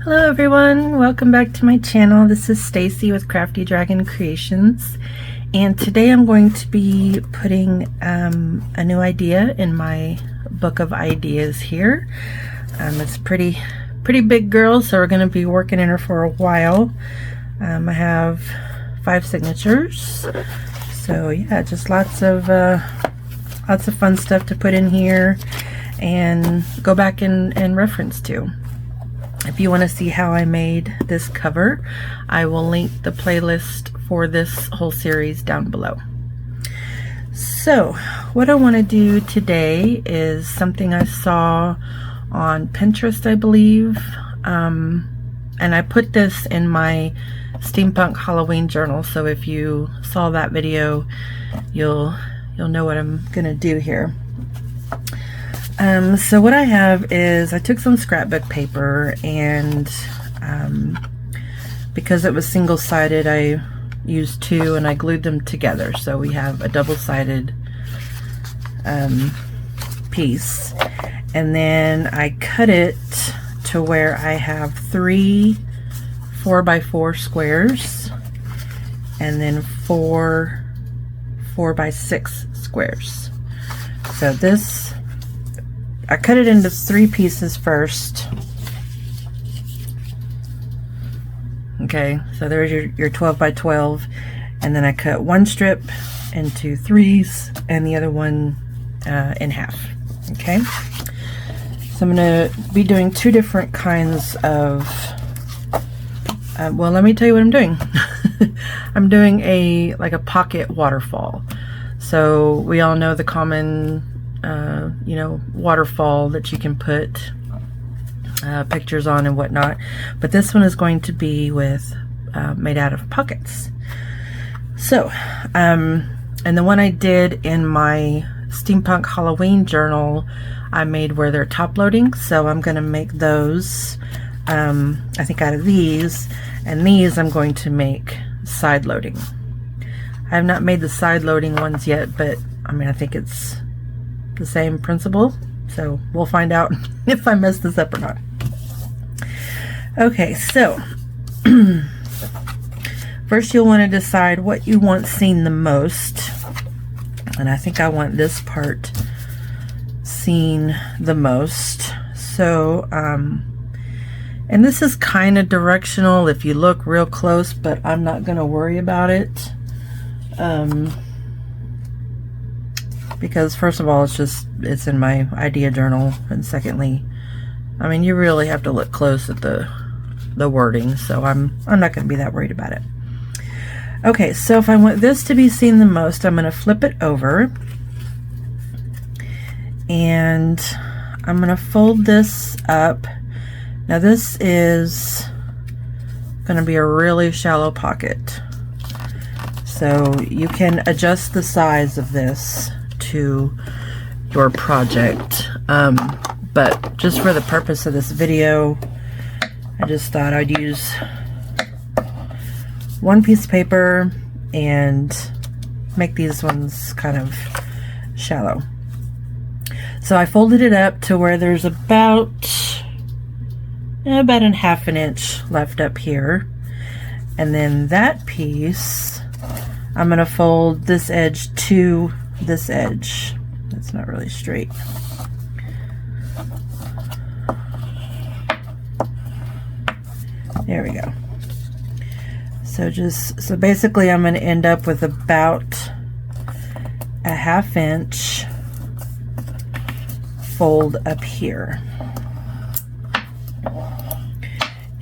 Hello everyone, welcome back to my channel. This is Stacy with Crafty Dragon Creations, and today I'm going to be putting a new idea in my book of ideas here. It's pretty big girl, so we're going to be working in her for a while. I have 5 signatures, so yeah, just lots of fun stuff to put in here and go back and reference to. If you want to see how I made this cover, I will link the playlist for this whole series down below. So what I want to do today is something I saw on Pinterest, I believe, and I put this in my steampunk Halloween journal, so if you saw that video you'll know what I'm gonna do here. So what I have is I took some scrapbook paper, and because it was single-sided I used 2 and I glued them together, so we have a double-sided piece, and then I cut it to where I have 3 4x4 squares and then 4 4x6 squares. So this, I cut it into 3 pieces first. Okay, so there's your 12 by 12, and then I cut 1 strip into 3s and the other one in half. Okay, so I'm going to be doing 2 different kinds of well, let me tell you what I'm doing. I'm doing like a pocket waterfall. So we all know the common you know, waterfall that you can put pictures on and whatnot, but this one is going to be with made out of pockets. So and the one I did in my steampunk Halloween journal I made where they're top loading, so I'm going to make those I think out of these, and these I'm going to make side loading. I have not made the side loading ones yet, but I mean, I think it's the same principle, so we'll find out if I mess this up or not. Okay, so first you'll want to decide what you want seen the most, and I think I want this part seen the most. So and this is kind of directional if you look real close, but I'm not going to worry about it. Because first of all, it's in my idea journal, and secondly, I mean, you really have to look close at the wording, so I'm not going to be that worried about it. Okay, so if I want this to be seen the most, I'm going to flip it over, and I'm going to fold this up. Now this is going to be a really shallow pocket, so you can adjust the size of this to your project, but just for the purpose of this video I just thought I'd use 1 piece of paper and make these ones kind of shallow. So I folded it up to where there's about a 1/2 inch left up here, and then that piece I'm going to fold this edge to this edge. That's not really straight. There we go. So basically I'm going to end up with about a 1/2 inch fold up here.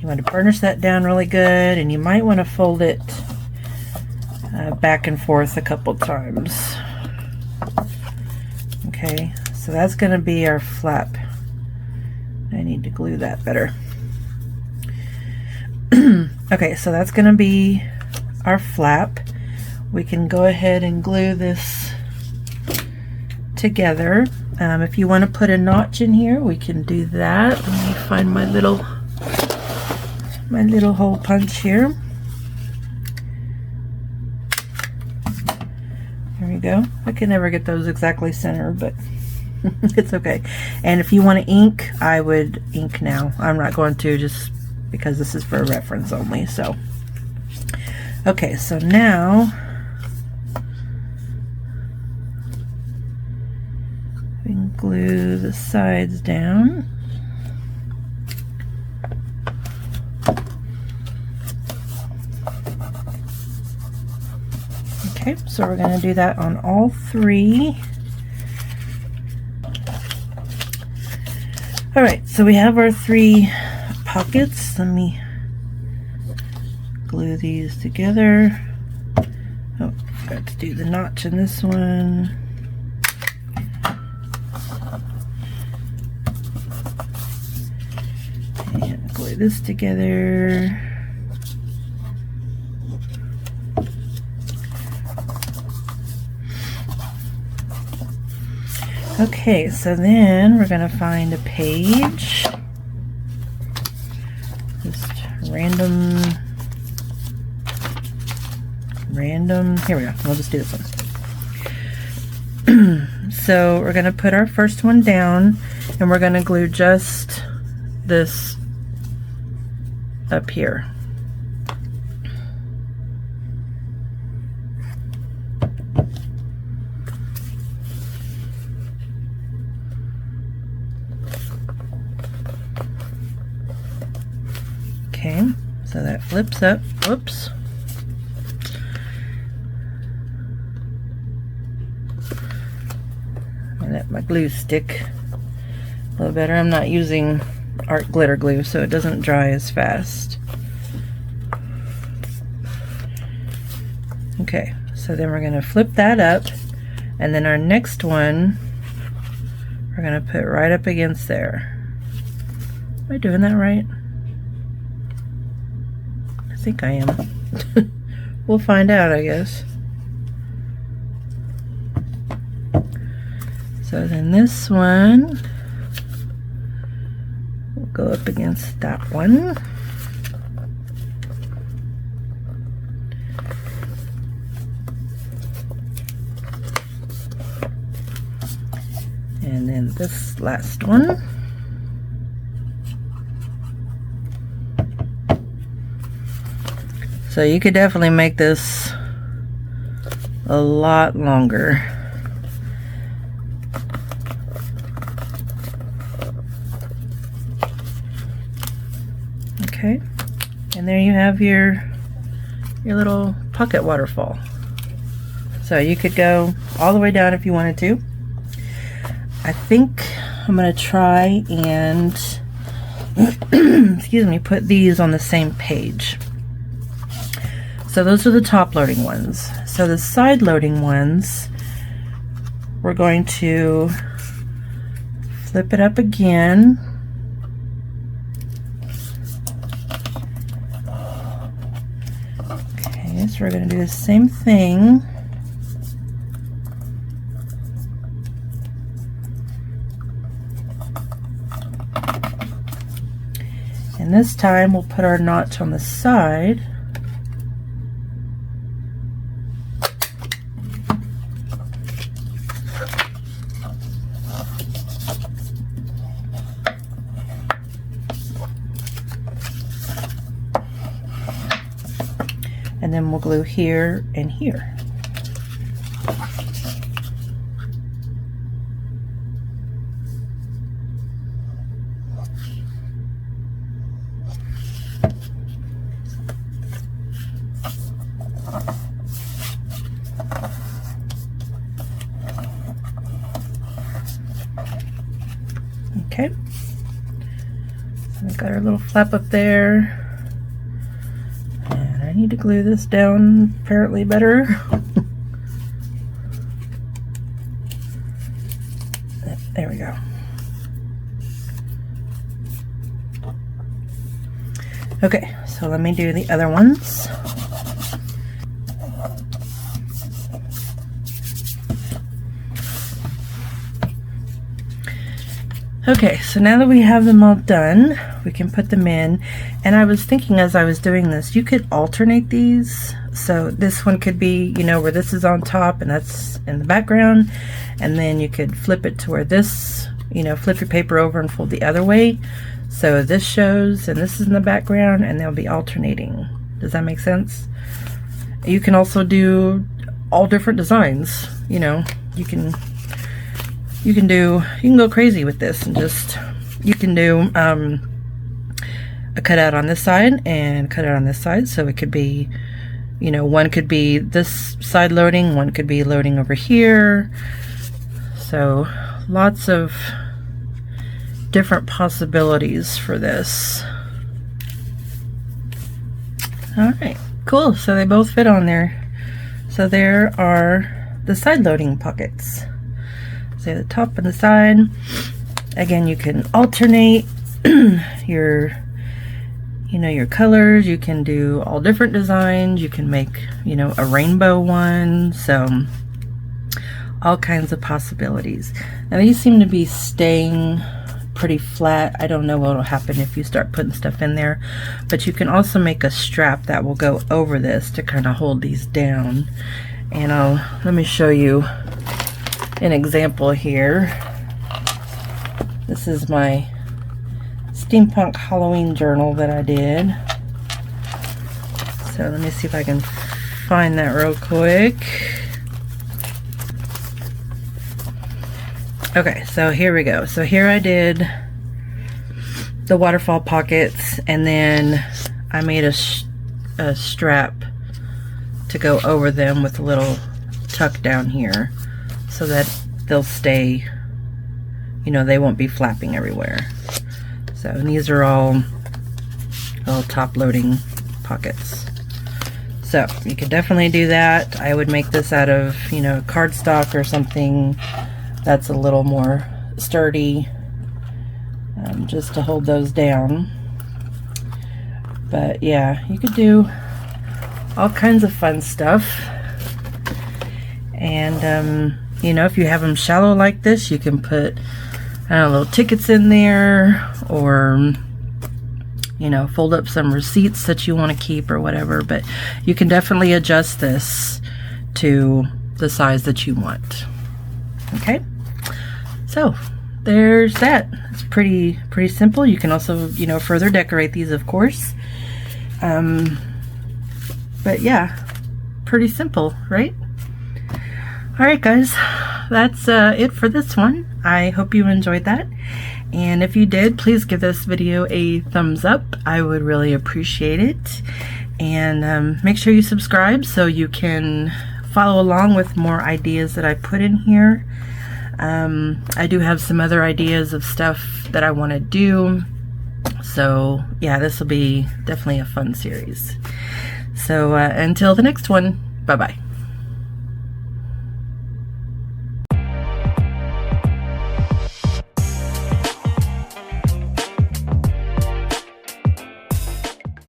You want to burnish that down really good, and you might want to fold it back and forth a couple times. Okay, so that's going to be our flap. I need to glue that better. Okay, so that's going to be our flap. We can go ahead and glue this together. If you want to put a notch in here, we can do that. Let me find my little hole punch here. There we go. I can never get those exactly centered, but it's okay. And if you want to ink, I would ink now. I'm not going to, just because this is for reference only. So okay, so now we can glue the sides down. Okay, so we're going to do that on all three. All right, so we have our three pockets. Let me glue these together. Oh, forgot to do the notch in this one. And glue this together. Okay, so then we're going to find a page. Just random. Here we go. We'll just do this one. So we're going to put our first one down, and we're going to glue just this up here. Okay, so that flips up. Whoops. And let my glue stick a little better. I'm not using art glitter glue, so it doesn't dry as fast. Okay, so then we're going to flip that up, and then our next one we're going to put right up against there. Am I doing that right? I think I am. We'll find out, I guess. So then this one will go up against that one. And then this last one. So you could definitely make this a lot longer. Okay, and there you have your little pocket waterfall. So you could go all the way down if you wanted to. I think I'm gonna try and excuse me, put these on the same page. So those are the top loading ones. So the side loading ones, we're going to flip it up again. Okay, so we're going to do the same thing. And this time we'll put our notch on the side. And then we'll glue here and here. Okay, so we've got our little flap up there. I need to glue this down apparently better. There we go. Okay, so let me do the other ones. Okay, so now that we have them all done, we can put them in. And I was thinking as I was doing this, you could alternate these. So this one could be, you know, where this is on top and that's in the background. And then you could flip it to where this, you know, flip your paper over and fold the other way. So this shows and this is in the background, and they'll be alternating. Does that make sense? You can also do all different designs. You know, you can go crazy with this, and just, you can do a cutout on this side and cutout on this side. So it could be, you know, one could be this side loading, one could be loading over here. So lots of different possibilities for this. All right, cool. So they both fit on there. So there are the side loading pockets. So the top and the side. Again, you can alternate your, you know, your colors. You can do all different designs. You can make, you know, a rainbow one. So all kinds of possibilities. Now these seem to be staying pretty flat. I don't know what will happen if you start putting stuff in there, but you can also make a strap that will go over this to kind of hold these down. And let me show you an example here. This is my steampunk Halloween journal that I did. So let me see if I can find that real quick. Okay, so here we go. So here I did the waterfall pockets, and then I made a strap to go over them with a little tuck down here so that they'll stay, you know, they won't be flapping everywhere. So, and these are all top loading pockets. So you could definitely do that. I would make this out of, you know, cardstock or something that's a little more sturdy, just to hold those down. But yeah, you could do all kinds of fun stuff. And you know, if you have them shallow like this, you can put, I don't know, little tickets in there, or, you know, fold up some receipts that you want to keep or whatever. But you can definitely adjust this to the size that you want. Okay, so there's that. It's pretty simple. You can also, you know, further decorate these, of course. But yeah, pretty simple, right? All right, guys, that's it for this one. I hope you enjoyed that. And if you did, please give this video a thumbs up. I would really appreciate it. And make sure you subscribe so you can follow along with more ideas that I put in here. I do have some other ideas of stuff that I want to do. So yeah, this will be definitely a fun series. So until the next one, bye-bye.